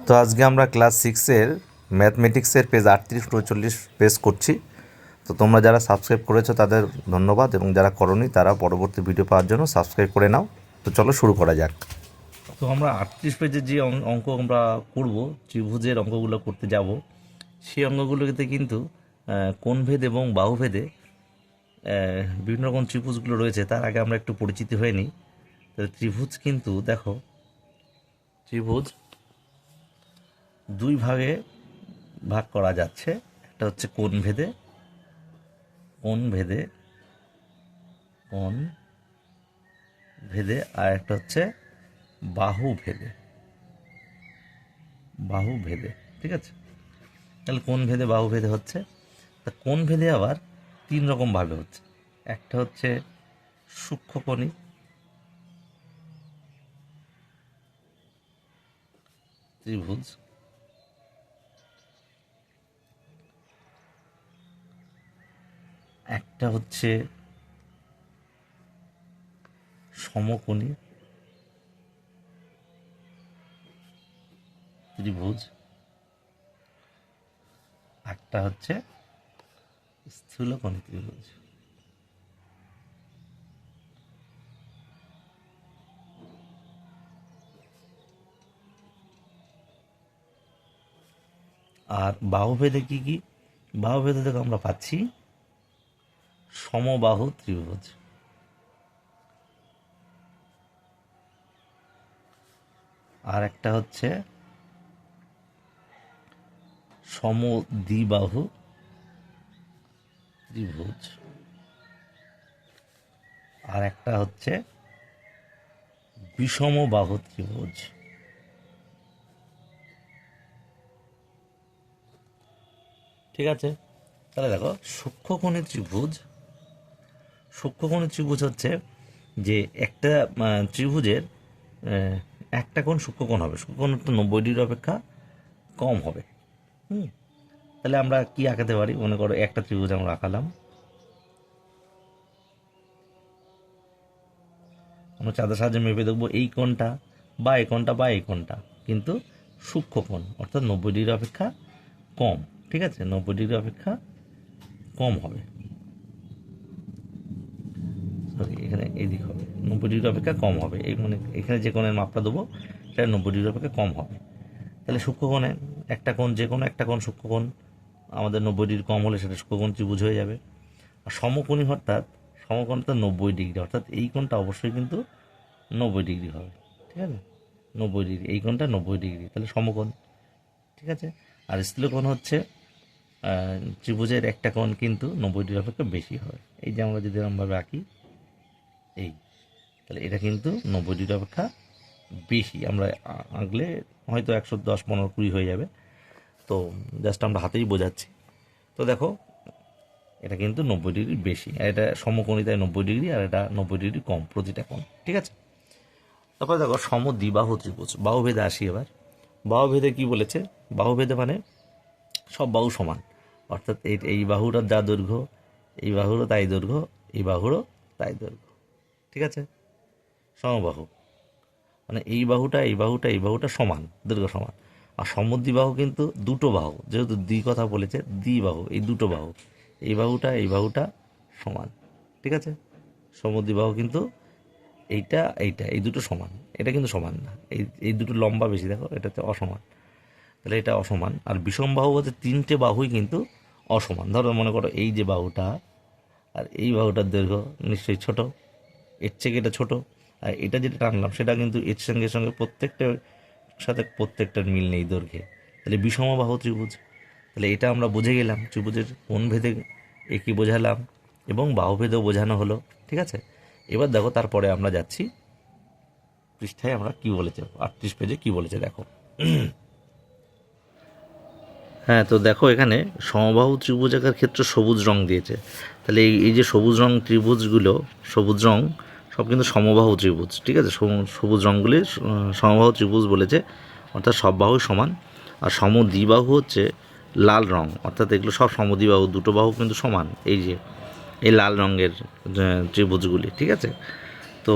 তো আজকে আমরা ক্লাস 6-এর ম্যাথমেটিক্সের পেজ 38-39 পেজ করছি। তো তোমরা যারা সাবস্ক্রাইব করেছো তাদের ধন্যবাদ, এবং যারা করোনি তারা পরবর্তী ভিডিও পাওয়ার জন্য সাবস্ক্রাইব করে নাও। তো চলো শুরু করা যাক। তো আমরা 38 পেজের যে অঙ্ক আমরা করব, ত্রিভুজের অঙ্কগুলো করতে যাব, সেই অঙ্কগুলোতে কিন্তু কোণভেদ এবং বাহুভেদে বিভিন্ন রকম ত্রিভুজগুলো রয়েছে। তার আগে আমরা একটু পরিচিতি হয়ে নিই। ত্রিভুজ কিন্তু দেখো, ত্রিভুজ দুই ভাগে ভাগ করা যাচ্ছে। একটা হচ্ছে কোণ ভেদে, কোণ ভেদে, কোণ ভেদে, আর একটা হচ্ছে বাহু ভেদে, বাহু ভেদে। ঠিক আছে, তাহলে কোণ ভেদে বাহু ভেদে হচ্ছে। তা কোণ ভেদে আবার তিন রকম ভাবে হচ্ছে। একটা হচ্ছে সূক্ষ্মকোণী ত্রিভুজ, একটা হচ্ছে সমকোণী ত্রিভুজ, একটা হচ্ছে স্থূলকোণী ত্রিভুজ। আর বাহুভেদে কি কি? বাহুভেদে থেকে আমরা পাচ্ছি সমবাহু ত্রিভুজ, আর একটা হচ্ছে সমদ্বিবাহু ত্রিভুজ, আর একটা হচ্ছে বিষমবাহু ত্রিভুজ। ঠিক আছে, তাহলে দেখো সূক্ষ্মকোণী ত্রিভুজ, সূক্ষ্মকোণী ত্রিভুজ হচ্ছে যে একটা ত্রিভুজের একটা কোণ সূক্ষ্মকোণ হবে, সূক্ষ্মকোণ তো 90 ডিগ্রি অপেক্ষা কম হবে। তাহলে আমরা কি আঁকাতে পারি? মনে করো একটা ত্রিভুজ আমরা আঁকালাম, আমরা চাঁদের সাহায্যে মেপে দেখবো এই কোণটা বা এই কোণটা বা এই কোণটা কিন্তু সূক্ষ্মকোণ, অর্থাৎ 90 ডিগ্রি অপেক্ষা কম। ঠিক আছে, 90 ডিগ্রি অপেক্ষা কম হবে। সরি, এখানে এই দিক হবে 90 ডিগ্রি অপেক্ষা কম হবে। এই মানে এখানে যে কোণের মাপটা দেবো সেটা 90 ডিগ্রি অপেক্ষা কম হবে। তাহলে সূক্ষ্মকোণে একটা কোণ, যে কোনো একটা কোণ সূক্ষ্মকোণ আমাদের 90 ডিগ্রি কম হলে সেটা সূক্ষ্মকোণ ত্রিভুজ হয়ে যাবে। আর সমকোণী অর্থাৎ সমকোণটা 90 ডিগ্রি, অর্থাৎ এই কোণটা অবশ্যই কিন্তু 90 ডিগ্রি হবে। ঠিক আছে, 90 ডিগ্রি, এই কোণটা 90 ডিগ্রি, তাহলে সমকোণ। ঠিক আছে, আর স্থূলকোণ হচ্ছে ত্রিভুজের একটা কোণ কিন্তু 90 ডিগ্রি অপেক্ষা বেশি হয়। এই যে আমরা যদি এরকমভাবে আঁকি, এই, তাহলে এটা কিন্তু 90 ডিগ্রি অপেক্ষা বেশি। আমরা আঁকলে হয়তো 110, 15, 20 হয়ে যাবে। তো জাস্ট আমরা হাতেই বোঝাচ্ছি। তো দেখো এটা কিন্তু 90 ডিগ্রি বেশি, আর এটা সমকোণিতায় 90 ডিগ্রি, আর এটা 90 ডিগ্রি কম প্রতিটা কোণ। ঠিক আছে, তারপরে দেখো সমদ্বিবাহু ত্রিভুজ, বাহুভেদে আসি এবার। বাহুভেদে কি বলেছে? বাহুভেদে মানে সব বাহু সমান, অর্থাৎ এই বাহুটার যা দৈর্ঘ্য, এই বাহুরও তাই দৈর্ঘ্য, এই বাহুরও তাই দৈর্ঘ্য। ঠিক আছে, সমবাহু মানে এই বাহুটা এই বাহুটা এই বাহুটা সমান, দৈর্ঘ্য সমান। আর সমদ্বিবাহু কিন্তু দুটো বাহু, যেহেতু দ্বি কথা বলেছে, দ্বিবাহু, এই দুটো বাহু, এই বাহুটা এই বাহুটা সমান। ঠিক আছে, সমদ্বিবাহু কিন্তু এইটা এইটা এই দুটো সমান, এটা কিন্তু সমান না, এই দুটো লম্বা বেশি, দেখো এটাতে অসমান, তাহলে এটা অসমান। আর বিষম বাহু বলতে তিনটে বাহুই কিন্তু অসমান। ধরো মনে করো এই যে বাহুটা আর এই বাহুটার দৈর্ঘ্য নিশ্চয়ই ছোট, এর থেকে এটা ছোট, আর এটা যেটা টানলাম সেটা কিন্তু এর সঙ্গে সঙ্গে প্রত্যেকটার সাথে প্রত্যেকটার মিল নেই দৈর্ঘ্যে, তাহলে বিষমবাহু ত্রিভুজ। তাহলে এটা আমরা বুঝে গেলাম ত্রিভুজের কোণ ভেদে একই বোঝালাম এবং বাহুভেদেও বোঝানো হলো। ঠিক আছে, এবার দেখো তারপরে আমরা যাচ্ছি পৃষ্ঠায়, আমরা কি বলেছে 38 পেজে কি বলেছে দেখো। হ্যাঁ, তো দেখো এখানে সমবাহু ত্রিভুজ আঁকার ক্ষেত্রে সবুজ রং দিয়েছে। তাহলে এই যে সবুজ রং ত্রিভুজগুলো, সবুজ রং সব কিন্তু সমবাহু ত্রিভুজ। ঠিক আছে, সবুজ রঙগুলি সমবাহু ত্রিভুজ বলেছে, অর্থাৎ সব বাহু সমান। আর সমদ্বিবাহু হচ্ছে লাল রং, অর্থাৎ এগুলো সব সমদ্বিবাহু, দুটো বাহু কিন্তু সমান। এই যে এই লাল রঙের ত্রিভুজগুলি। ঠিক আছে, তো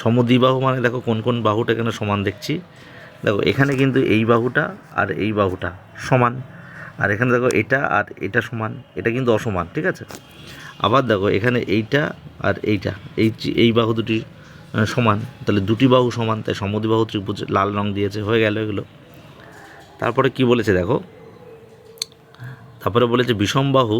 সমদ্বিবাহু মানে দেখো কোন কোন বাহুটা এখানে সমান দেখছি। দেখো এখানে কিন্তু এই বাহুটা আর এই বাহুটা সমান, আর এখানে দেখো এটা আর এটা সমান, এটা কিন্তু অসমান, ঠিক আছে। আবার দেখো এখানে এইটা আর এইটা, এই বাহু দুটি সমান, তাহলে দুটি বাহু সমান, তাই সমদ্বিবাহু ত্রিভুজ লাল রং দিয়েছে, হয়ে গেল এগুলো। তারপরে কি বলেছে দেখো, তারপরে বলেছে বিষমবাহু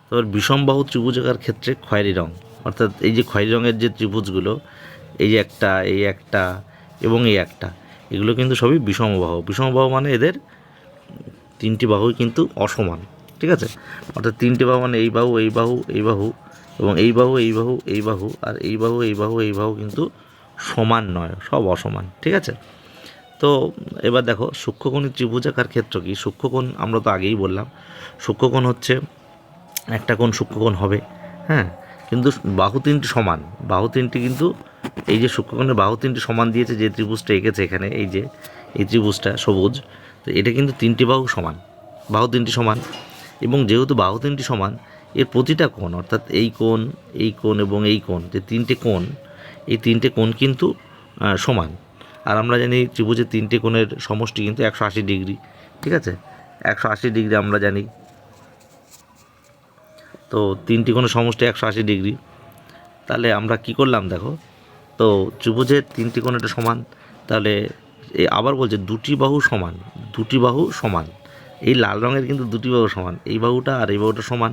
তারপর বিষমবাহু ত্রিভুজাকার ক্ষেত্রে খয়েরি রং, অর্থাৎ এই যে খয়েরি রঙের যে ত্রিভুজগুলো, এই যে একটা, এই একটা এবং এই একটা, এগুলো কিন্তু সবই বিষমবাহু। বিষমবাহু মানে এদের তিনটি বাহুই কিন্তু অসমান, ঠিক আছে। অর্থাৎ তিনটি বাহু মানে এই বাহু, এই বাহু, এই বাহু, এবং এই বাহু, এই বাহু, এই বাহু, আর এই বাহু, এই বাহু, এই বাহু কিন্তু সমান নয়, সব অসমান, ঠিক আছে। তো এবার দেখো সূক্ষ্মকোণী ত্রিভুজাকার ক্ষেত্র কি? সূক্ষ্মকোণ আমরা তো আগেই বললাম, সূক্ষ্মকোণ হচ্ছে একটা কোণ সূক্ষ্মকোণ হবে, হ্যাঁ, কিন্তু বাহু তিনটি সমান, বাহু তিনটি কিন্তু এই যে সূক্ষ্মকোণের বাহু তিনটি সমান দিয়েছে, যে ত্রিভুজটা এঁকেছে এখানে, এই যে এই ত্রিভুজটা সবুজ, তো এটা কিন্তু তিনটি বাহু সমান, বাহু তিনটি সমান, এবং যেহেতু বাহু তিনটি সমান, এর প্রতিটা কোণ, অর্থাৎ এই কোণ, এই কোণ এবং এই কোণ, যে তিনটে কোণ, এই তিনটে কোণ কিন্তু সমান। আর আমরা জানি ত্রিভুজের তিনটে কোণের সমষ্টি কিন্তু 180 ডিগ্রি, ঠিক আছে, 180 ডিগ্রি আমরা জানি। তো তিনটি কোণের সমষ্টি 180 ডিগ্রি। তাহলে আমরা কি করলাম দেখো, তো ত্রিভুজের তিনটি কোণ এটা সমান, তাহলে আবার বলছে দুটি বাহু সমান, দুটি বাহু সমান, এই লাল রঙের কিন্তু দুটি বাহু সমান, এই বাহুটা আর এই বাহুটা সমান,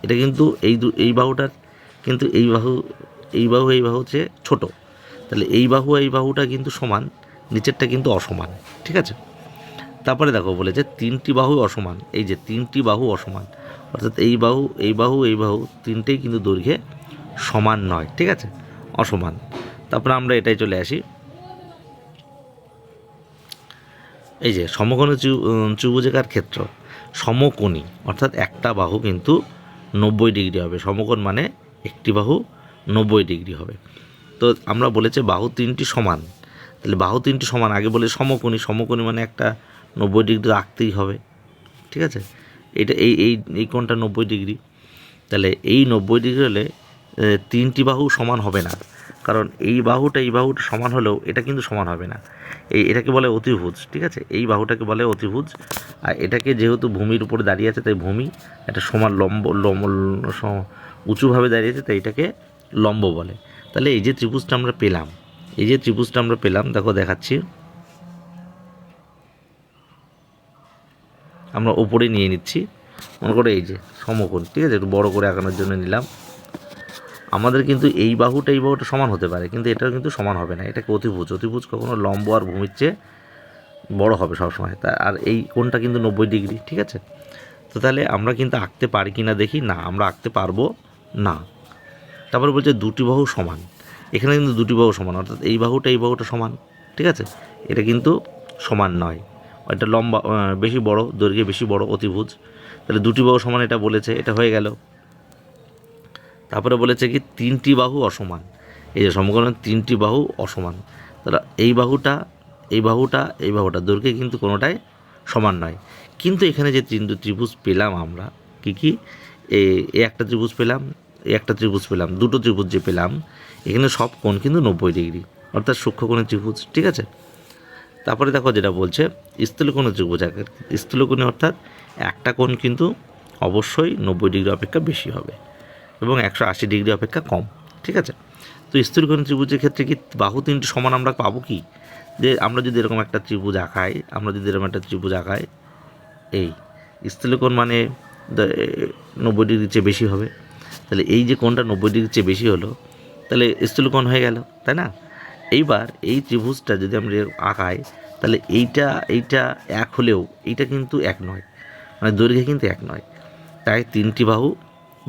এটা কিন্তু এই বাহুটার কিন্তু এই বাহু, এই বাহু, এই বাহু হচ্ছে ছোটো, তাহলে এই বাহু এই বাহুটা কিন্তু সমান, নিচেরটা কিন্তু অসমান, ঠিক আছে। তারপরে দেখো বলেছে তিনটি বাহু অসমান, এই যে তিনটি বাহু অসমান, অর্থাৎ এই বাহু, এই বাহু, এই বাহু তিনটেই কিন্তু দৈর্ঘ্যে সমান নয়, ঠিক আছে, অসমান। তারপরে আমরা এটাই চলে আসি, এই যে সমকোণী ত্রিভুজাকার ক্ষেত্র, সমকোণী অর্থাৎ একটা বাহু কিন্তু 90 ডিগ্রি হবে, সমকোণ মানে একটি বাহু 90 ডিগ্রি হবে। তো আমরা বলেছে বাহু তিনটি সমান, তাহলে বাহু তিনটি সমান, আগে বলে সমকোণী, সমকোণী মানে একটা 90 ডিগ্রি রাখতেই হবে, ঠিক আছে। এটা এই এই এই কোণটা 90 ডিগ্রি, তাহলে এই 90 ডিগ্রি হলে তিনটি বাহু সমান হবে না, কারণ এই বাহুটা সমান হলেও এটা কিন্তু সমান হবে না, এটাকে বলে অতিভুজ, ঠিক আছে, এই বাহুটাকে বলে অতিভুজ। আর এটাকে যেহেতু ভূমির উপরে দাঁড়িয়ে আছে, তাই ভূমি একটা সমান উঁচুভাবে দাঁড়িয়েছে, তাই এটাকে লম্ব বলে। তাহলে এই যে ত্রিভুজটা আমরা পেলাম, এই যে ত্রিভুজটা আমরা পেলাম, দেখো দেখাচ্ছি, আমরা ওপরে নিয়ে নিচ্ছি, মনে করে এই যে সমকোণ, ঠিক আছে, একটু বড় করে আঁকানোর জন্য নিলাম। আমাদের কিন্তু এই বাহুটা সমান হতে পারে, কিন্তু এটাও কিন্তু সমান হবে না, এটাকে অতিভুজ, অতিভুজ কখনো লম্ব আর ভূমির চেয়ে বড় হবে সবসময়, তা আর এই কোণটা কিন্তু 90 ডিগ্রি, ঠিক আছে। তো তাহলে আমরা কিন্তু আঁকতে পারি কি না দেখি, না আমরা আঁকতে পারবো না। তারপরে বলছে দুটি বাহু সমান, এখানে কিন্তু দুটি বাহু সমান, অর্থাৎ এই বাহুটা সমান, ঠিক আছে, এটা কিন্তু সমান নয়, এটা লম্বা বেশি বড়, দৈর্ঘ্যে বেশি বড়, অতিভুজ, তাহলে দুটি বাহু সমান এটা বলেছে, এটা হয়ে গেল। তারপরে বলেছে কি তিনটি বাহু অসমান, এই যে সমকোণের তিনটি বাহু অসমান, তাহলে এই বাহুটা, এই বাহুটা, এই বাহুটা দৈর্ঘ্যে কিন্তু কোনোটাই সমান নয়। কিন্তু এখানে যে তিনটি ত্রিভুজ পেলাম আমরা, কি এই একটা ত্রিভুজ পেলাম, একটা ত্রিভুজ পেলাম, দুটো ত্রিভুজ যে পেলাম, এখানে সব কোণ কিন্তু 90 ডিগ্রি, অর্থাৎ সূক্ষ্মকোণের ত্রিভুজ, ঠিক আছে। তারপরে দেখো যেটা বলছে স্থূলকোণের ত্রিভুজ, স্থূলকোণে অর্থাৎ একটা কোণ কিন্তু অবশ্যই 90 ডিগ্রি অপেক্ষা বেশি হবে এবং 180 ডিগ্রি অপেক্ষা কম, ঠিক আছে। তো স্থূলকোণী ত্রিভুজের ক্ষেত্রে কি বাহু তিনটি সমান আমরা পাবো কি? যে আমরা যদি এরকম একটা ত্রিভুজ আঁকাই, এই স্থূলকোণ মানে 90 ডিগ্রির চেয়ে বেশি হবে, তাহলে এই যে কোণটা 90 ডিগ্রির চেয়ে বেশি হলো, তাহলে স্থূলকোণ হয়ে গেল, তাই না। এইবার এই ত্রিভুজটা যদি আমরা আঁকাই, তাহলে এইটা এক হলেও এইটা কিন্তু এক নয়, মানে দৈর্ঘ্যে কিন্তু এক নয়, তাই তিনটি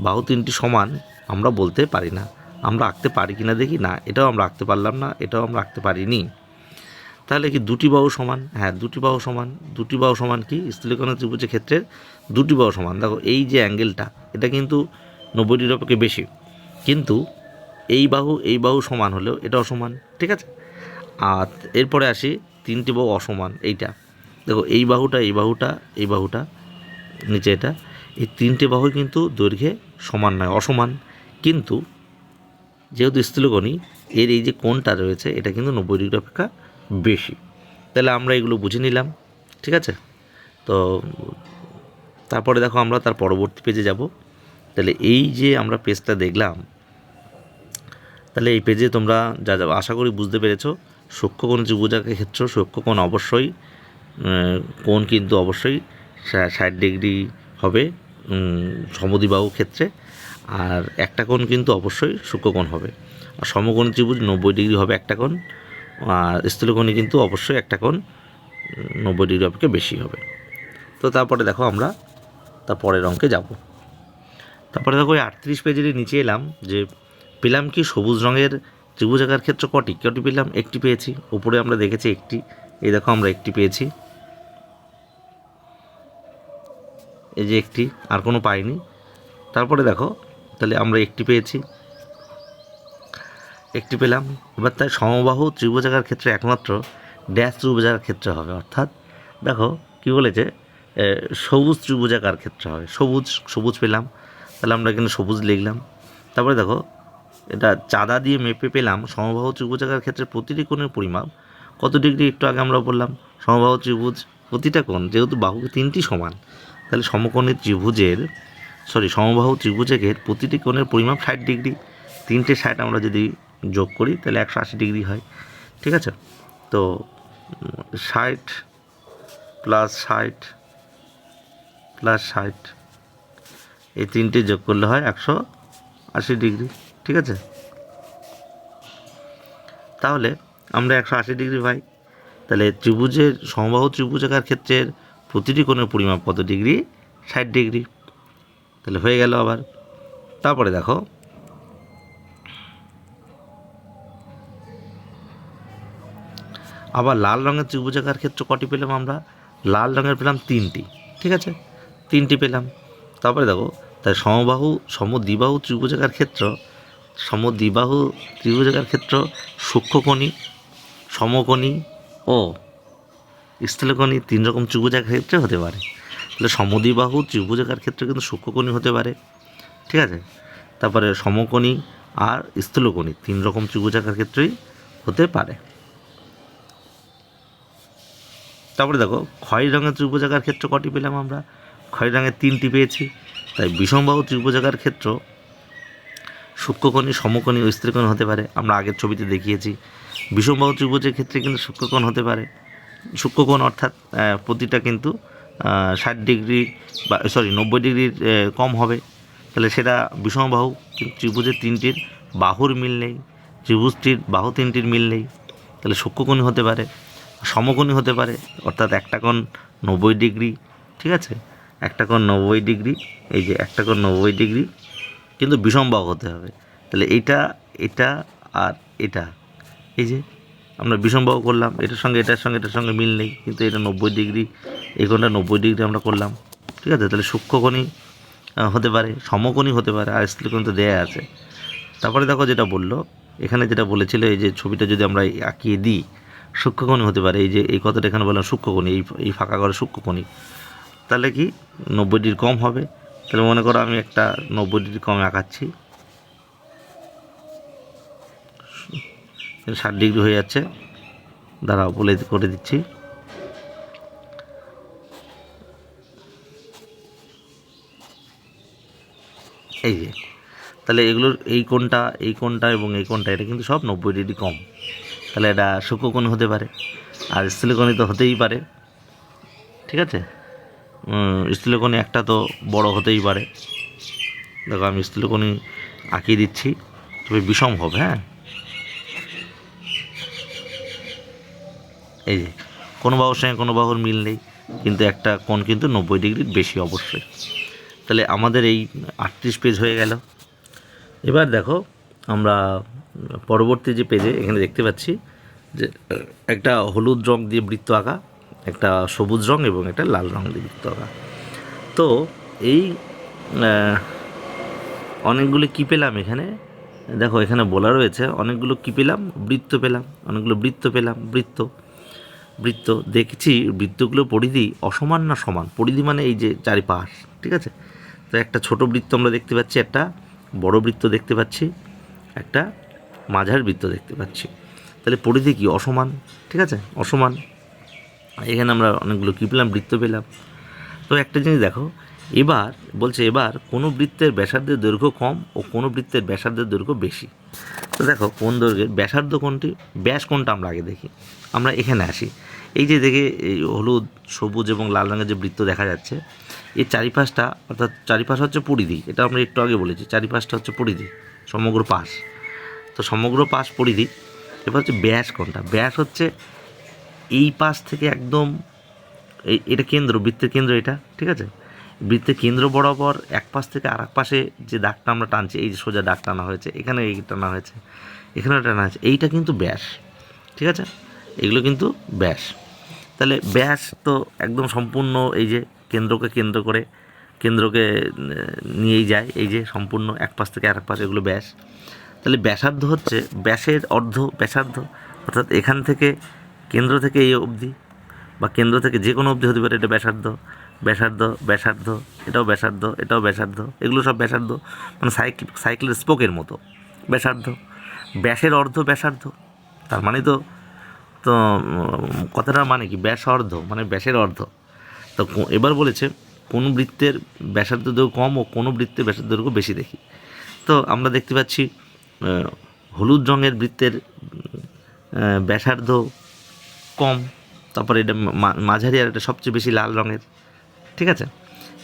বাহু তিনটি সমান আমরা বলতে পারি না। আমরা আঁকতে পারি কি না দেখি, না এটাও আমরা আঁকতে পারলাম না, এটাও আমরা আঁকতে পারিনি। তাহলে কি দুটি বাহু সমান? হ্যাঁ, দুটি বাহু সমান। দুটি বাহু সমান কি স্থূলকোণী ত্রিভুজের ক্ষেত্রে দুটি বাহু সমান। দেখো এই যে অ্যাঙ্গেলটা, এটা কিন্তু 90 ডিগ্রির অপেক্ষা বেশি, কিন্তু এই বাহু সমান হলেও এটাও সমান, ঠিক আছে। আর এরপরে আসি তিনটি বাহু অসমান, এইটা দেখো এই বাহুটা, এই বাহুটা নিচে এটা, এই তিনটে বাহু কিন্তু দৈর্ঘ্যে সমান নয়, অসমান। কিন্তু যেহেতু স্থূলকোণী, এর এই যে কোণটা রয়েছে এটা কিন্তু 90 ডিগ্রি অপেক্ষা বেশি। তাহলে আমরা এগুলো বুঝে নিলাম, ঠিক আছে। তো তারপরে দেখো আমরা তার পরবর্তী পেজে যাব। তাহলে এই যে আমরা পেজটা দেখলাম, তাহলে এই পেজে তোমরা যা যা আশা করি বুঝতে পেরেছো। সূক্ষ্মকোণ ত্রিভুজাকার ক্ষেত্র, সূক্ষ্মকোণ অবশ্যই কোণ কিন্তু অবশ্যই 60 ডিগ্রি হবে সমদ্বিবাহু ক্ষেত্রে, আর একটা কোণ কিন্তু অবশ্যই সূক্ষ্মকোণ হবে। আর সমকোণ ত্রিভুজ 90 ডিগ্রি হবে একটা কোণ, আর স্থূলকোণে কিন্তু অবশ্যই একটা কোণ 90 ডিগ্রি অপেক্ষা বেশি হবে। তো তারপরে দেখো আমরা তার পরের অঙ্কে যাব। তারপরে দেখো ওই 38 পেজের নিচে এলাম, যে পেলাম কি সবুজ রঙের ত্রিভুজাকার ক্ষেত্র কটি পেলাম? একটি পেয়েছি। উপরে আমরা দেখেছি একটি, এই দেখো আমরা একটি পেয়েছি, এই যে একটি, আর কোনো পাইনি। তারপরে দেখো তাহলে আমরা একটি পেয়েছি, একটি পেলাম। এবার তাই সমবাহু ত্রিভুজাকার ক্ষেত্রে একমাত্র ড্যাশ ত্রিভুজাকার ক্ষেত্রে হবে, অর্থাৎ দেখো কি বলেছে, সবুজ ত্রিভুজাকার ক্ষেত্রে হবে। সবুজ পেলাম, তাহলে আমরা এখানে সবুজ লিখলাম। তারপরে দেখো এটা চাঁদা দিয়ে মেপে পেলাম সমবাহু ত্রিভুজাকার ক্ষেত্রে প্রতিটি কোণের পরিমাপ কত ডিগ্রি। একটু আগে আমরা বললাম সমবাহু ত্রিভুজ প্রতিটা কোণ, যেহেতু বাহু তিনটি সমান, তাহলে সমবাহু ত্রিভুজাকের প্রতিটি কোণের পরিমাপ 60 ডিগ্রি। 3টে 60 আমরা যদি যোগ করি তাহলে 180 ডিগ্রি হয়, ঠিক আছে। তো 60 প্লাস 60 প্লাস 60 এই 3টে যোগ করলে হয় 180 ডিগ্রি, ঠিক আছে। তাহলে আমরা 180 ডিগ্রি পাই। তাহলে সমবাহু ত্রিভুজাকার ক্ষেত্রের প্রতিটি কোণের পরিমাপ কত ডিগ্রি? 60 ডিগ্রি। তাহলে হয়ে গেল আবার। তারপরে দেখো আবার লাল রঙের ত্রিভুজাকার ক্ষেত্র কটি পেলাম আমরা? লাল রঙের পেলাম 3টি, ঠিক আছে, 3টি পেলাম। তারপরে দেখো তাই সমদ্বিবাহু ত্রিভুজাকার ক্ষেত্র সূক্ষ্মকোণী, সমকোণী ও স্থূলকোণী 3 রকম ত্রিভুজাকার ক্ষেত্রে হতে পারে। তাহলে সমদ্বিবাহু ত্রিভুজাকার ক্ষেত্রে কিন্তু সূক্ষ্মকোণী হতে পারে, ঠিক আছে। তারপরে সমকোণী আর স্থূলকোণী 3 রকম ত্রিভুজাকার ক্ষেত্রেই হতে পারে। তারপরে দেখো খয়েরি রঙের ত্রিভুজাকার ক্ষেত্র কটি পেলাম আমরা? খয়েরি রঙের 3টি পেয়েছি। তাই বিষমবাহু ত্রিভুজাকার ক্ষেত্র সূক্ষ্মকোণী, সমকোণী ও স্থূলকোণী হতে পারে। আমরা আগের ছবিতে দেখিয়েছি বিষমবাহু ত্রিভুজের ক্ষেত্রে কিন্তু সূক্ষ্মকোণ হতে পারে। সূক্ষ্মকোণ অর্থাৎ প্রতিটা কিন্তু 60 ডিগ্রি 90 ডিগ্রির কম হবে। তাহলে সেটা বিষমবাহু, কিন্তু ত্রিভুজের 3টির বাহুর মিল নেই, ত্রিভুজটির বাহু 3টির মিল নেই, তাহলে সূক্ষ্মকোণী হতে পারে। সমকোণী হতে পারে, অর্থাৎ একটা কোণ 90 ডিগ্রি, ঠিক আছে, একটা কোণ 90 ডিগ্রি, এই যে একটা কোণ 90 ডিগ্রি, কিন্তু বিষমবাহু হতে হবে। তাহলে এটা আর এটা, এই যে আমরা বিষমবাহু করলাম, এটার সঙ্গে মিল নেই, কিন্তু এটা 90 ডিগ্রি, এই কোণটা 90 ডিগ্রি আমরা করলাম, ঠিক আছে। তাহলে সূক্ষ্মকোণী হতে পারে, সমকোণী হতে পারে, আর স্থূলকোণী তো দেয়া আছে। তারপরে দেখো যেটা বললো এখানে, যেটা বলেছিল, এই যে ছবিটা যদি আমরা আঁকিয়ে দিই, সূক্ষ্মকোণী হতে পারে। এই যে এই কথাটা এখানে বললাম সূক্ষ্মকোণী, এই ফাঁকা করে সূক্ষ্মকোণী, তাহলে কি 90 ডিগ্রি কম হবে। তাহলে মনে করো আমি একটা 90 ডিগ্রি কম আঁকাচ্ছি, 60 ডিগ্রি হয়ে যাচ্ছে, দাঁড়াও করে দিচ্ছি। এই যে তাহলে এগুলোর এই কোণটা এবং এই কোণটা এটা কিন্তু সব 90 ডিগ্রি কম, তাহলে এটা সূক্ষ্মকোণ হতে পারে। আর স্থূলকোণী তো হতেই পারে, ঠিক আছে। স্থূলকোণী একটা তো বড় হতেই পারে। দেখো আমি স্থূলকোণী আঁকিয়ে দিচ্ছি, তবে বিষম হবে, হ্যাঁ। এই যে কোনো বাহুর সঙ্গে কোনো বাহুর মিল নেই, কিন্তু একটা কোণ কিন্তু 90 ডিগ্রির বেশি অবশ্যই। তাহলে আমাদের এই 38 পেজ হয়ে গেল। এবার দেখো আমরা পরবর্তী যে পেজে এখানে দেখতে পাচ্ছি যে একটা হলুদ রং দিয়ে বৃত্ত আঁকা, একটা সবুজ রং এবং একটা লাল রং দিয়ে বৃত্ত আঁকা। তো এই অনেকগুলো কী পেলাম এখানে, দেখো এখানে বলা রয়েছে অনেকগুলো কী পেলাম, বৃত্ত পেলাম, অনেকগুলো বৃত্ত পেলাম। বৃত্ত দেখছি, বৃত্তগুলো পরিধি অসমান না সমান? পরিধি মানে এই যে চারিপাশ, ঠিক আছে। তো একটা ছোট বৃত্ত আমরা দেখতে পাচ্ছি, একটা বড় বৃত্ত দেখতে পাচ্ছি, একটা মাঝারি বৃত্ত দেখতে পাচ্ছি। তাহলে পরিধি কি অসমান, ঠিক আছে, অসমান। এখানে আমরা অনেকগুলো কী পেলাম, বৃত্ত পেলাম। তো একটা জিনিস দেখো, এবার বলছে এবার কোনো বৃত্তের ব্যাসার্ধের দৈর্ঘ্য কম ও কোনো বৃত্তের ব্যাসার্ধের দৈর্ঘ্য বেশি। তো দেখো কোন দৈর্ঘ্যের ব্যাসার্ধ কোনটি, ব্যাস কোনটা আমরা আগে দেখি। আমরা এখানে আসি, এই যে দেখে এই হলুদ, সবুজ এবং লাল রঙের যে বৃত্ত দেখা যাচ্ছে, এই চারিপাশটা অর্থাৎ চারিপাশ হচ্ছে পরিধি, এটা আমরা একটু আগে বলেছি, চারিপাশটা হচ্ছে পরিধি, সমগ্র পাশ। তো সমগ্র পাশ পরিধি। এবার হচ্ছে ব্যাস কোনটা, ব্যাস হচ্ছে এই পাশ থেকে একদম এটা কেন্দ্র, বৃত্তের কেন্দ্র এটা, ঠিক আছে। বৃত্তের কেন্দ্র বরাবর এক পাশ থেকে আর এক পাশে যে দাগটা আমরা টানছি, এই যে সোজা দাগ টানা হয়েছে, এখানে এই টানা হয়েছে, এখানে টানা হয়েছে, এইটা কিন্তু ব্যাস, ঠিক আছে, এগুলো কিন্তু ব্যাস। তাহলে ব্যাস তো একদম সম্পূর্ণ এই যে কেন্দ্রকে কেন্দ্র করে কেন্দ্রকে নিয়েই যায়, এই যে সম্পূর্ণ এক পাশ থেকে আর এক পাশ, এগুলো ব্যাস। তাহলে ব্যাসার্ধ হচ্ছে ব্যাসের অর্ধ, ব্যাসার্ধ অর্থাৎ এখান থেকে কেন্দ্র থেকে এই অবধি বা কেন্দ্র থেকে যে কোনো অবধি হতে পারে, এটা ব্যাসার্ধ, ব্যাসার্ধ, ব্যাসার্ধ, এটাও ব্যাসার্ধ, এটাও ব্যাসার্ধ, এগুলো সব ব্যাসার্ধ, মানে সাইকেলের স্পোকের মতো ব্যাসার্ধ। ব্যাসের অর্ধ ব্যাসার্ধ, তার মানে তো তো কথাটার মানে কি, ব্যাস অর্ধ মানে ব্যাসের অর্ধ। তো এবার বলেছে কোন বৃত্তের ব্যাসার্ধ দৈর্ঘ্য কম ও কোনো বৃত্তের ব্যাসার্ধ দৈর্ঘ্য বেশি দেখি। তো আমরা দেখতে পাচ্ছি হলুদ রঙের বৃত্তের ব্যাসার্ধ কম, তারপরে এটা মাঝারি, আর এটা সবচেয়ে বেশি লাল রঙের, ঠিক আছে।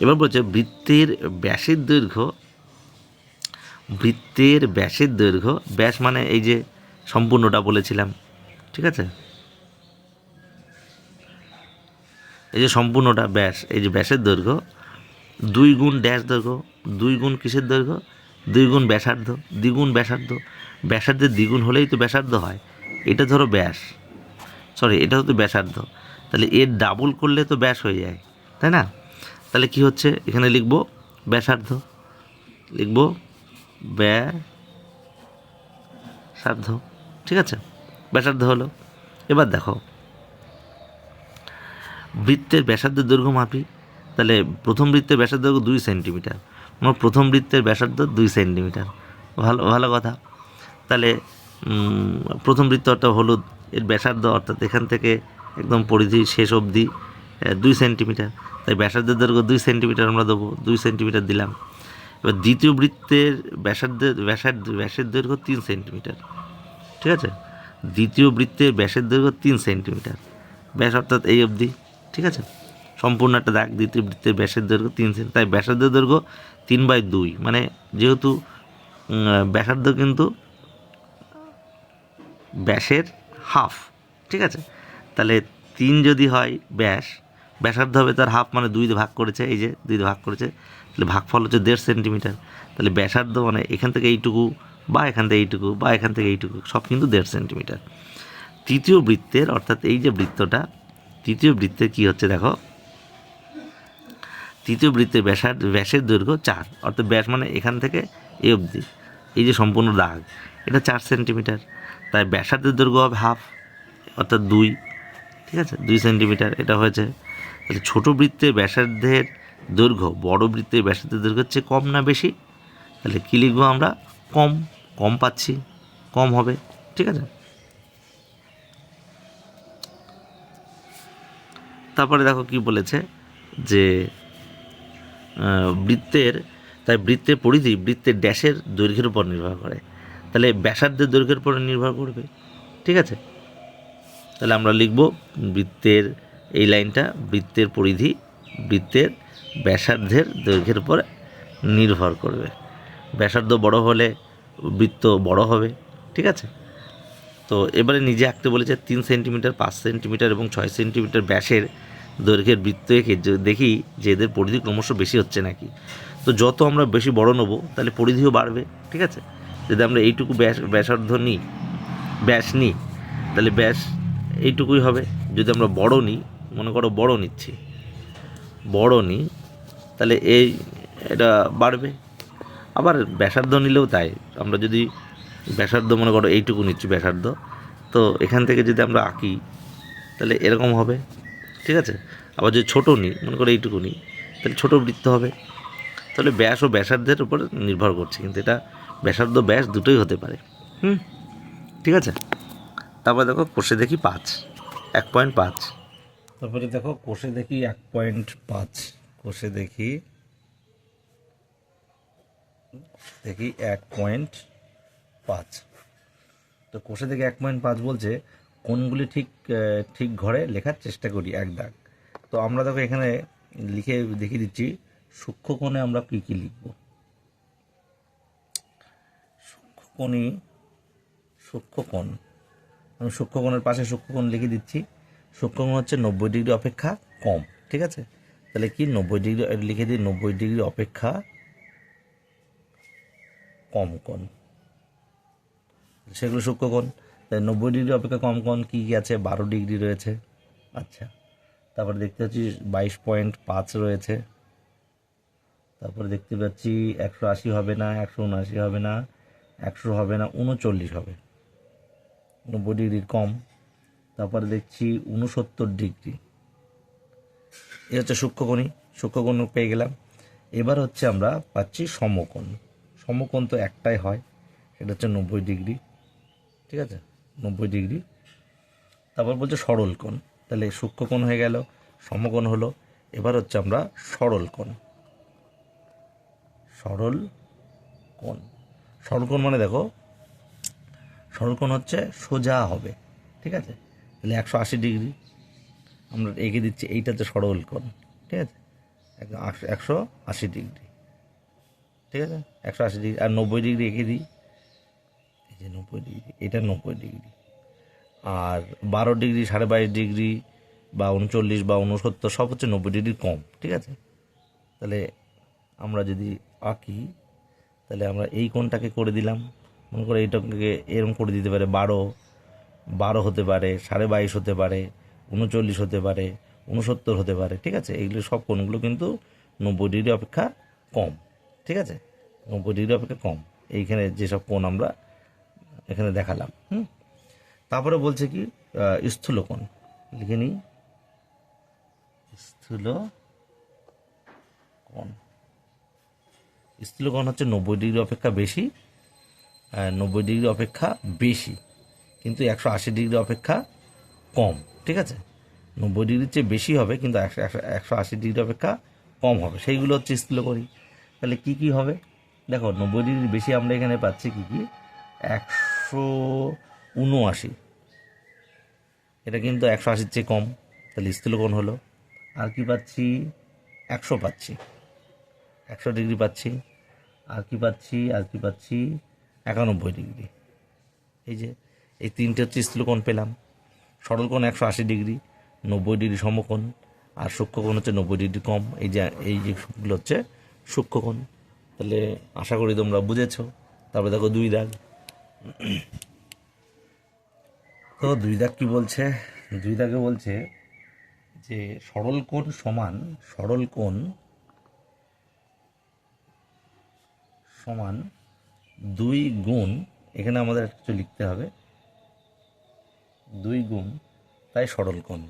এবার বলছে বৃত্তের ব্যাসের দৈর্ঘ্য, বৃত্তের ব্যাসের দৈর্ঘ্য, ব্যাস মানে এই যে সম্পূর্ণটা বলেছিলাম, ঠিক আছে, এই যে সম্পূর্ণটা ব্যাস, এই যে ব্যাসের দৈর্ঘ্য 2 গুণ ড্যাশ দৈর্ঘ্য, 2 গুণ কিসের দৈর্ঘ্য, 2 গুণ ব্যাসার্ধ, দ্বিগুণ ব্যাসার্ধ, ব্যাসার্ধের দ্বিগুণ হলেই তো ব্যাসার্ধ হয়। এটা ধরো ব্যাস, সরি এটা হতো ব্যাসার্ধ, তাহলে এর ডাবল করলে তো ব্যাস হয়ে যায়, তাই না। তাহলে কি হচ্ছে, এখানে লিখব ব্যাসার্ধ, লিখব ব্যাসার্ধ, ঠিক আছে, ব্যাসার্ধ হলো। এবার দেখো বৃত্তের ব্যাসার্ধের দৈর্ঘ্য মাপি, তাহলে প্রথম বৃত্তের ব্যাসার্ধ দৈর্ঘ্য 2 সেন্টিমিটার, আমার প্রথম বৃত্তের ব্যাসার্ধ 2 সেন্টিমিটার, ভালো ভালো কথা। তাহলে প্রথম বৃত্ত অর্থাৎ হলুদ, এর ব্যাসার্ধ অর্থাৎ এখান থেকে একদম পরিধি শেষ অবধি 2 সেন্টিমিটার, তাই ব্যাসার্ধের দৈর্ঘ্য 2 সেন্টিমিটার আমরা দেবো, 2 সেন্টিমিটার দিলাম। এবার দ্বিতীয় বৃত্তের ব্যাসের দৈর্ঘ্য 3 সেন্টিমিটার, ঠিক আছে, দ্বিতীয় বৃত্তের ব্যাসের দৈর্ঘ্য 3 সেন্টিমিটার, ব্যাস অর্থাৎ এই অবধি, ঠিক আছে, সম্পূর্ণ একটা দাগ। দ্বিতীয় বৃত্তের ব্যাসের দৈর্ঘ্য 3 সেন্টিমিটার, তাই ব্যাসার্ধের দৈর্ঘ্য 3/2, মানে যেহেতু ব্যাসার্ধ কিন্তু ব্যাসের হাফ, ঠিক আছে, তাহলে 3 যদি হয় ব্যাস, ব্যাসার্ধ হবে তার হাফ, মানে 2 ভাগ করেছে, এই যে 2 ভাগ করেছে, তাহলে ভাগফল হচ্ছে 1.5 সেন্টিমিটার। তাহলে ব্যাসার্ধ মানে এখান থেকে এইটুকু বা এখান থেকে এইটুকু বা এখান থেকে এইটুকু সব কিন্তু 1.5 সেন্টিমিটার। তৃতীয় বৃত্তের অর্থাৎ এই যে বৃত্তটা, তৃতীয় বৃত্তের কী হচ্ছে দেখো, তৃতীয় বৃত্তের ব্যাসের দৈর্ঘ্য 4, অর্থাৎ ব্যাস মানে এখান থেকে এই অবধি, এই যে সম্পূর্ণ দাগ, এটা 4 সেন্টিমিটার, তাই ব্যাসার্ধের দৈর্ঘ্য হবে হাফ অর্থাৎ 2, ঠিক আছে, 2 সেন্টিমিটার এটা হয়েছে। তাহলে ছোটো বৃত্তের ব্যাসার্ধের দৈর্ঘ্য বড় বৃত্তের ব্যাসার্ধের দৈর্ঘ্যের চেয়ে কম না বেশি, তাহলে কী লিখবো আমরা, কম, কম পাচ্ছি, কম হবে, ঠিক আছে। তারপরে দেখো কি বলেছে যে বৃত্তের পরিধি বৃত্তের ড্যাশের দৈর্ঘ্যের উপর নির্ভর করে, তাহলে ব্যাসার্ধের দৈর্ঘ্যের উপর নির্ভর করবে, ঠিক আছে। তাহলে আমরা লিখব বৃত্তের এই লাইনটা, বৃত্তের পরিধি বৃত্তের ব্যাসার্ধের দৈর্ঘ্যের উপর নির্ভর করবে, ব্যাসার্ধ বড় হলে বৃত্ত বড় হবে, ঠিক আছে। তো এবারে নিজে আঁকতে বলেছে 3 সেন্টিমিটার, 5 সেন্টিমিটার এবং 6 সেন্টিমিটার ব্যাসের দৈর্ঘ্যের বৃত্ত এঁকে দেখি যে এদের পরিধি ক্রমশ বেশি হচ্ছে নাকি। তো যত আমরা বেশি বড় নেব তাহলে পরিধিও বাড়বে, ঠিক আছে। যদি আমরা এইটুকু ব্যাসার্ধ নিই, ব্যাস নিই, তাহলে ব্যাস এইটুকুই হবে। যদি আমরা বড় নিই, মনে করো বড় নিচ্ছি, বড় নিই, তাহলে এটা বাড়বে। আবার ব্যাসার্ধ নিলেও তাই, আমরা যদি ব্যাসার্ধ মনে করো এইটুকু নিচ্ছি ব্যাসার্ধ, তো এখান থেকে যদি আমরা আঁকি তাহলে এরকম হবে, ঠিক আছে। আবার যদি ছোটো নিই, মনে করো এইটুকু নিই, তাহলে ছোটো বৃত্ত হবে। তাহলে ব্যাস ও ব্যাসার্ধের উপর নির্ভর করছে, কিন্তু এটা ব্যাসার্ধ ব্যাস দুটোই হতে পারে। ঠিক আছে। তারপরে দেখো কোষে দেখি 5, 1.5। তারপরে দেখো কোষে দেখি 1.5, কোষে দেখি 1.5। তো কোষে দেখি 1.5 বলছে কোনগুলি ঠিক ঘরে লেখার চেষ্টা করি, এক দাগ। তো আমরা দেখো এখানে লিখে দেখিয়ে দিচ্ছি সূক্ষ্মকোণে আমরা কী কী লিখব। সূক্ষ্মকোণ, আমি সূক্ষ্মকোণের পাশে সূক্ষ্মকোণ লিখে দিচ্ছি। সূক্ষ্মকোণ হচ্ছে 90 ডিগ্রি অপেক্ষা কম, ঠিক আছে। তাহলে কি 90 ডিগ্রি লিখে দিই, 90 ডিগ্রি অপেক্ষা কম কোণ, সেগুলো সূক্ষ্মকোণ। তাই 90 ডিগ্রি অপেক্ষা কম কোণ কী কী আছে, 12 ডিগ্রি রয়েছে। আচ্ছা, তারপরে দেখতে পাচ্ছি 22.5 রয়েছে। তারপরে দেখতে পাচ্ছি 180 হবে না, 179 হবে না, 100 হবে না, 39 হবে, 90 ডিগ্রির কম। তারপরে দেখছি 69 ডিগ্রি, এ হচ্ছে সূক্ষ্মকোণী। সূক্ষ্মকোণ পেয়ে গেলাম। এবার হচ্ছে আমরা পাচ্ছি সমকোণ। সমকোণ তো একটাই হয়, এটা হচ্ছে 90 ডিগ্রি, ঠিক আছে, 90 ডিগ্রি। তারপর বলছে সরল কোণ, তাহলে সূক্ষ্মকোণ হয়ে গেল, সমকোণ হলো। এবার হচ্ছে আমরা সরল কোণ। সরল কোণ, সরল কোণ মানে দেখো সরল কোণ হচ্ছে সোজা হবে, ঠিক আছে। তাহলে 180 ডিগ্রি আমরা এঁকে দিচ্ছি, এইটা হচ্ছে সরল কোণ, ঠিক আছে, 180 ডিগ্রি, ঠিক আছে, 180 ডিগ্রি। আর 90 ডিগ্রি এঁকে দিই, এই যে 90 ডিগ্রি, এটা 90 ডিগ্রি। আর 12 ডিগ্রি, 22.5 ডিগ্রি বা 39 বা 69 সব হচ্ছে 90 ডিগ্রি কম, ঠিক আছে। তাহলে আমরা যদি আঁকি, তাহলে আমরা এই কোণটাকে করে দিলাম, মনে করে এইটাকে এরকম করে দিতে পারে 12 হতে পারে, 22.5 হতে পারে, 39 হতে পারে, 69 হতে পারে, ঠিক আছে। এইগুলো সব কোণগুলো কিন্তু 90 ডিগ্রি অপেক্ষা কম, ঠিক আছে, 90 ডিগ্রি অপেক্ষা কম। এইখানে যেসব কোণ আমরা এখানে দেখালাম। তারপরে বলছে কি স্থূল কোণ, লিখে নিই, স্থূল কোণ। স্থূল কোণ হচ্ছে 90 ডিগ্রি অপেক্ষা বেশি, 90 ডিগ্রি অপেক্ষা বেশি, কিন্তু 180 ডিগ্রি অপেক্ষা কম, ঠিক আছে। 90 ডিগ্রির চেয়ে বেশি হবে, কিন্তু 180 ডিগ্রি অপেক্ষা কম হবে, সেইগুলো হচ্ছে স্থূলকোণী। তাহলে কি কি হবে দেখো, 90 ডিগ্রি বেশি আমরা এখানে পাচ্ছি কি কি, 179, এটা কিন্তু 180-র চেয়ে কম, তাহলে স্থূলকোণ হলো। আর কি পাচ্ছি, 100 পাচ্ছি, 100 ডিগ্রি পাচ্ছি। আর কি পাচ্ছি, 91 ডিগ্রি। এই যে এই তিনটে হচ্ছে স্থূলকোণ পেলাম। সরল কোণ 180 ডিগ্রি, 90 ডিগ্রি সমকোণ, আর সূক্ষ্মকোণ হচ্ছে 90 ডিগ্রি কম। এই যে সবগুলো হচ্ছে সূক্ষ্মকোণ। তাহলে আশা করি তোমরা বুঝেছো। তারপরে দেখো 2 দাগ। তো 2 দাগ কি বলছে, 2 দাগে বলছে যে সরল কোণ সমান 2 গুণ, এখানে আমাদের একটু লিখতে হবে 2 গুণ, তাই সরল কোণ,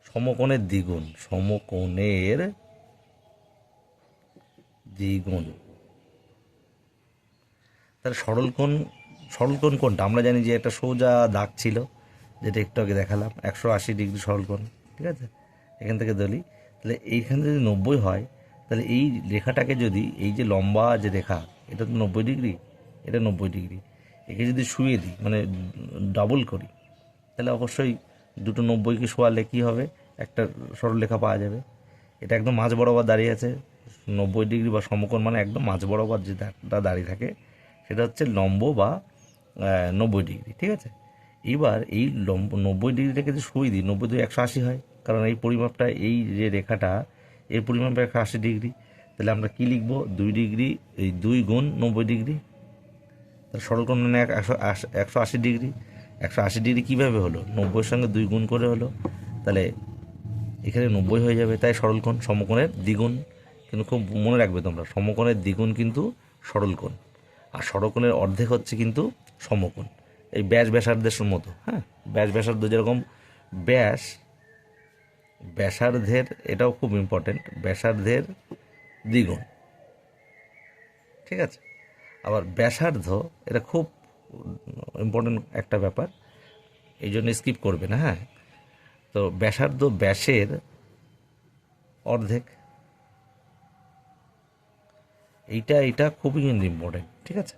সমকোণের দ্বিগুণ, তাহলে সরল কোণ কোনটা, আমরা জানি যে একটা সোজা দাগ ছিল, যেটা একটু আগে দেখালাম, 180 ডিগ্রি সরল কোণ, ঠিক আছে। এখান থেকে ধরি, তাহলে এইখানে যদি 90 হয়, তাহলে এই রেখাটাকে যদি, এই যে লম্বা যে রেখা, এটা তো 90 ডিগ্রি, এটা 90 ডিগ্রি, একে যদি শুয়ে দিই, মানে ডাবল করি, তাহলে অবশ্যই দুটো 90কে শোয়ালে কী হবে, একটা সরলরেখা পাওয়া যাবে। এটা একদম মাঝ বরাবর দাঁড়িয়ে আছে, 90 ডিগ্রি বা সমকোণ মানে একদম মাঝ বরাবর যে দাগটা দাঁড়িয়ে থাকে, সেটা হচ্ছে লম্ব বা 90 ডিগ্রি, ঠিক আছে। এবার এই 90 ডিগ্রিটাকে যদি শুয়ে দিই, 90 থেকে 180 হয়, কারণ এই পরিমাপটা, এই যে রেখাটা, এর পরিমাপটা 180 ডিগ্রি। তাহলে আমরা কী লিখব, 2 ডিগ্রি, এই 2 গুণ 90 ডিগ্রি। তাহলে সরলকোণ মানে 180 ডিগ্রি। 180 ডিগ্রি কীভাবে হলো, 90-এর সঙ্গে 2 গুণ করে হলো, তাহলে এখানে 90 হয়ে যাবে। তাই সরলকোণ সমকোণের দ্বিগুণ। কিন্তু খুব মনে রাখবে তোমরা, সমকোণের দ্বিগুণ কিন্তু সরলকোণ, আর সরলকোণের অর্ধেক হচ্ছে কিন্তু সমকোণ। এই ব্যাসার্ধের মতো, হ্যাঁ, ব্যাসার্ধ যেরকম ব্যাসার্ধের, এটাও খুব ইম্পর্টেন্ট, ব্যাসার্ধের দ্বিগুণ, ঠিক আছে। আবার ব্যাসার্ধ, এটা খুব ইম্পর্টেন্ট একটা ব্যাপার, এই জন্য স্কিপ করবে না, হ্যাঁ। তো ব্যাসার্ধ ব্যাসের অর্ধেক, এইটা খুবই কিন্তু ইম্পর্টেন্ট, ঠিক আছে।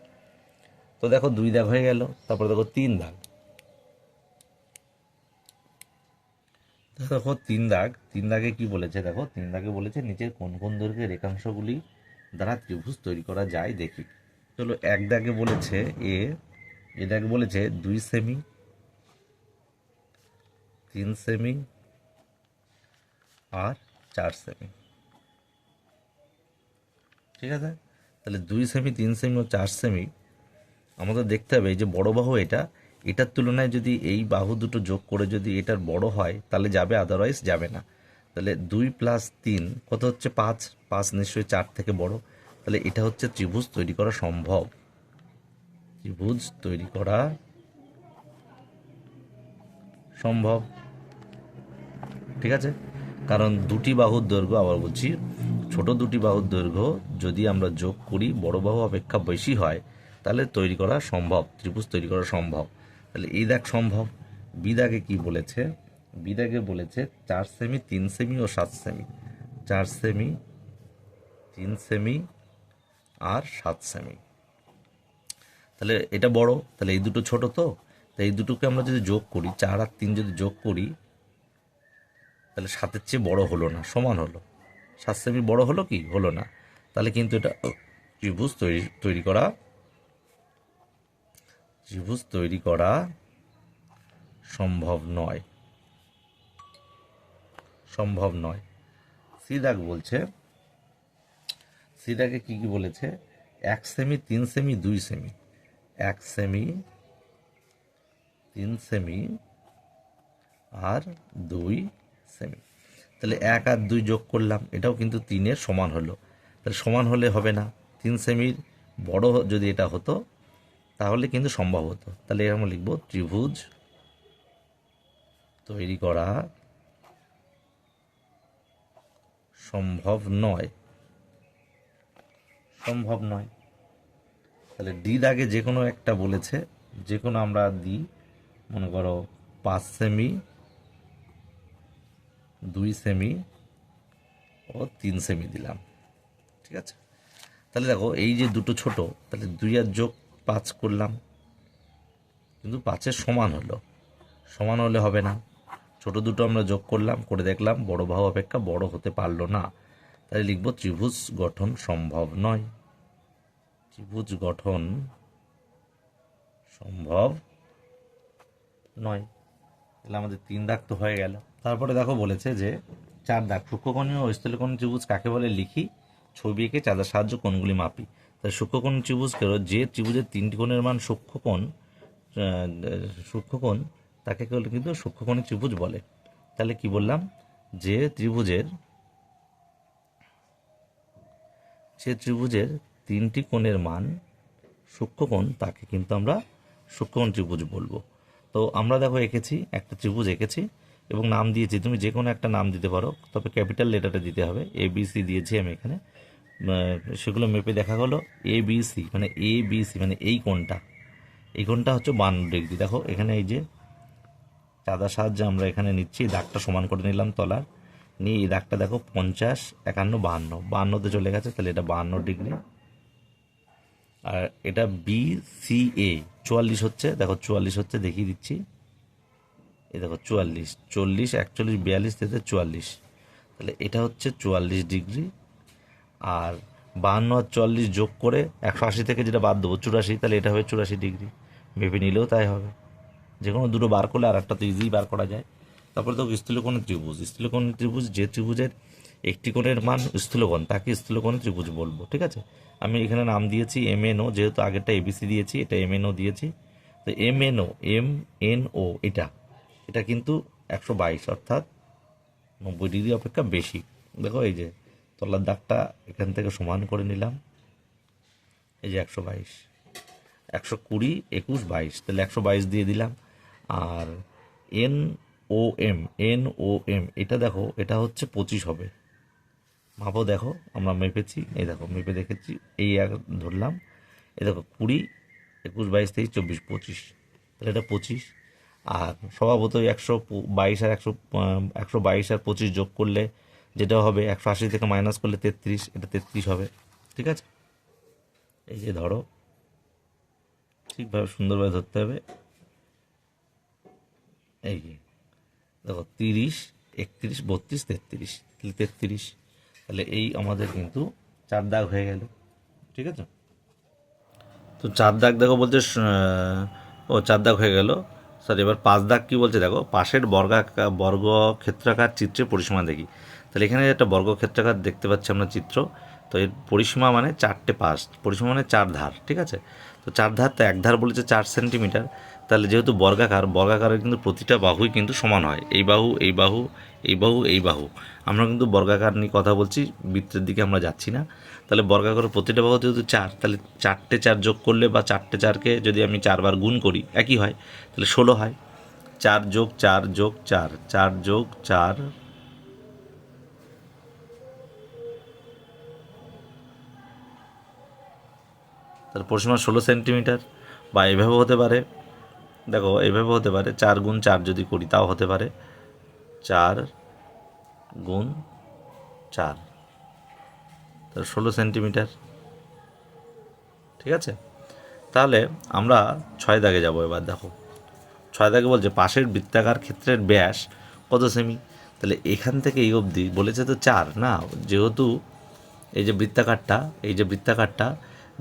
তো দেখো 2 দাগ হয়ে গেল, তারপরে দেখো 3 দাগ। দেখো 3 দাগ, 3 দাগে কি বলেছে, দেখো 3 দাগে বলেছে নিচের কোন কোন দৈর্ঘ্যের রেখাংশগুলি দ্বারা ত্রিভুজ তৈরি করা যায় দেখি। চলো, 1 দাগে বলেছে এ দাগে বলেছে 2 সেমি, 3 সেমি আর 4 সেমি, ঠিক আছে। তাহলে 2 সেমি, 3 সেমি ও 4 সেমি আমাদের দেখতে হবে। এই যে বড় বাহু, এটার তুলনায় যদি এই বাহু দুটো যোগ করে যদি এটার বড় হয় তাহলে যাবে, আদারওয়াইজ যাবে না। তাহলে 2 + 3 কত হচ্ছে 5, 5 নিশ্চয়ই 4 থেকে বড়, তাহলে এটা হচ্ছে ত্রিভুজ তৈরি করা সম্ভব, ত্রিভুজ তৈরি করা সম্ভব, ঠিক আছে। কারণ দুটি বাহুর দৈর্ঘ্য, আবার বলছি, ছোট দুটি বাহুর দৈর্ঘ্য যদি আমরা যোগ করি বড় বাহু অপেক্ষা বেশি হয় তাহলে তৈরি করা সম্ভব, ত্রিভুজ তৈরি করা সম্ভব। তাহলে এই দাগ সম্ভব। বি দাগে কি বলেছে, বি দাগে বলেছে 4 সেমি, 3 সেমি ও 7 সেমি, 4 সেমি, 3 সেমি আর 7 সেমি। তাহলে এটা বড়, তাহলে এই দুটো ছোট, তো তাই এই দুটোকে আমরা যদি যোগ করি, 4 আর 3 যদি যোগ করি তাহলে 7-এর চেয়ে বড় হলো না, সমান হলো। 7 সেমি বড় হলো কি, হলো না। তাহলে কিন্তু এটা ত্রিভুজ তৈরি করা সম্ভব নয়, সম্ভব নয়। সি দাগ বলছে, সি দাগে কি বলেছে, 1 সেমি, 3 সেমি, 2 সেমি, 1 সেমি, 3 সেমি আর 2 সেমি। তাহলে 1 আর 2 যোগ করলাম, এটাও কিন্তু 3-এর সমান হলো। তাহলে সমান হলে হবে না, 3 সেমির বড় যদি এটা হতো তাহলে কিন্তু সম্ভব হতো। তাহলে আমরা লিখব ত্রিভুজ তৈরি করা সম্ভব নয়, সম্ভব নয়। তাহলে ডি দাগে যে কোনো একটা বলেছে, যে কোনো আমরা দিই, মনে করো 5 সেমি, 2 সেমি ও 3 সেমি দিলাম, ঠিক আছে। তাহলে দেখো এই যে দুটো ছোট, তাহলে 2 আর যোগ 5 করলাম, কিন্তু 5-এর সমান হলো, সমান হলে হবে না। ছোট দুটো আমরা যোগ করলাম, করে দেখলাম বড় বাহু অপেক্ষা বড় হতে পারলো না, তাই লিখব ত্রিভুজ গঠন সম্ভব নয়, ত্রিভুজ গঠন সম্ভব নয়। তাহলে আমাদের 3 দাগ তো হয়ে গেল। তারপরে দেখো বলেছে যে 4 দাগ, সূক্ষ্মকোণীয় ও স্থূলকোণী ত্রিভুজ কাকে বলে লিখি, ছবি এঁকে চাঁদার সাহায্য কোণগুলি মাপি। তাহলে সূক্ষ্মকোণী ত্রিভুজকে, যে ত্রিভুজের 3টি কোণের মান সূক্ষ্মকোণ তাকে কিন্তু সূক্ষ্মকোণী ত্রিভুজ বলে। তাহলে কি বললাম, যে ত্রিভুজের 3টি কোণের মান সূক্ষ্মকোণ তাকে কিন্তু আমরা সূক্ষ্মকোণ ত্রিভুজ বলবো। তো আমরা দেখো এঁকেছি, একটা ত্রিভুজ এঁকেছি এবং নাম দিয়েছি, তুমি যে কোনো একটা নাম দিতে পারো, তবে ক্যাপিটাল লেটারে দিতে হবে। ABC দিয়েছি আমি এখানে, সেগুলো মেপে দেখা গেলো ABC মানে এই কোণটা হচ্ছে 52 ডিগ্রি। দেখো এখানে এই যে চাঁদার সাহায্যে আমরা এখানে নিচ্ছি, দাগটা সমান করে নিলাম তলার, নিয়ে এই দাগটা দেখো 50, 51, 52তে চলে গেছে, তাহলে এটা 52 ডিগ্রি। আর এটা BCA 44 হচ্ছে, দেখো 44 হচ্ছে, দেখিয়ে দিচ্ছি, এই দেখো 44, 40, 41, 42, 43, 44, তাহলে এটা হচ্ছে 44 ডিগ্রি। আর 52 আর 44 যোগ করে 180 থেকে যেটা বাদ দেবো 84, তাহলে এটা হবে 84 ডিগ্রি। মেপে নিলেও তাই হবে, যে কোনো দুটো বার করলে আর একটা তো ইজিই বার করা যায়। তারপরে দেখো স্থূলকোণী ত্রিভুজ, যে ত্রিভুজের একটি কোণের মান স্থূলকোণ তাকে স্থূলকোণী ত্রিভুজ বলবো, ঠিক আছে। আমি এখানে নাম দিয়েছি MNO, যেহেতু আগেরটা ABC দিয়েছি, এটা MNO দিয়েছি। তো MNO এটা কিন্তু 122, অর্থাৎ 90 ডিগ্রি অপেক্ষা বেশি। দেখো এই যে তলার দাগটা এখান থেকে সমান করে নিলাম, এই যে 122, 120, 21, 22, তাহলে 122 দিয়ে দিলাম। আর NOM এটা দেখো, এটা হচ্ছে 25 হবে, মাপও দেখো, আমরা মেপেছি, এই দেখো মেপে দেখেছি, এই এক ধরলাম, এই দেখো 20, 21, 22, 23, 24, 25, তাহলে এটা 25। আর স্বভাবতই 122 আর 122 আর 25 যোগ করলে যেটা হবে 180 থেকে মাইনাস করলে 33, এটা 33 হবে। ঠিক আছে, এই যে ধরো, ঠিকভাবে সুন্দরভাবে ধরতে হবে। এই যে দেখো 30, 31, 32, 33, তাহলে 33, তাহলে এই আমাদের কিন্তু 4 দাগ হয়ে গেল। ঠিক আছে, তো 4 দাগ দেখো বলছে 4 দাগ হয়ে গেল। সরি, এবার 5 দাগ কী বলছে দেখো, পাশের বর্গক্ষেত্রাকার চিত্রে পরিসীমা দেখি। তাহলে এখানে একটা বর্গক্ষেত্রাকার দেখতে পাচ্ছি আমরা চিত্র, তো এর পরিসীমা মানে 4টে পাশ, পরিসীমা মানে 4 ধার। ঠিক আছে, তো 4 ধার, তো এক ধার বলেছে 4 সেন্টিমিটার। তাহলে যেহেতু বর্গাকারের কিন্তু প্রতিটা বাহুই কিন্তু সমান হয়, এই বাহু, এই বাহু, এই বাহু, এই বাহু। আমরা কিন্তু বর্গাকার নিয়ে কথা বলছি, বৃত্তের দিকে আমরা যাচ্ছি না। তাহলে বর্গাকারের প্রতিটা বাহু যেহেতু 4, তাহলে 4টে 4 যোগ করলে বা 4টে 4কে যদি আমি 4 বার গুণ করি একই হয়, তাহলে 16 হয়। 4 যোগ 4 যোগ 4, 4 যোগ 4, তার পরিসীমা 16 সেন্টিমিটার। বা এভাবে হতে পারে, দেখো এভাবে হতে পারে, 4 গুণ 4 যদি করি তাও হতে পারে 4 গুণ 4, তার 16 সেন্টিমিটার। ঠিক আছে, তাহলে আমরা 6 দাগে যাব। এবার দেখো 6 দাগে বলছে পাশের বৃত্তাকার ক্ষেত্রের ব্যাস কত সেমি। তাহলে এখান থেকে এই অবধি বলেছে তো 4 না, যেহেতু এই যে বৃত্তাকারটা, এই যে বৃত্তাকারটা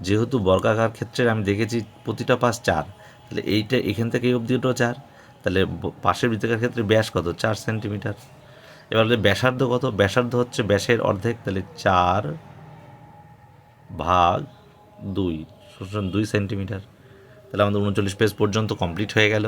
যেহেতু বর্গাকার ক্ষেত্রের আমি দেখেছি প্রতিটা পাশ 4, তাহলে এইটা এখান থেকে এই অবধিটাও 4, তাহলে পাশের বৃত্তাকার ক্ষেত্রে ব্যাস কত, 4 সেন্টিমিটার। এবার ব্যাসার্ধ কত, ব্যাসার্ধ হচ্ছে ব্যাসের অর্ধেক, তাহলে 4/2, 2 সেন্টিমিটার। তাহলে আমাদের 39 পেজ পর্যন্ত কমপ্লিট হয়ে গেল।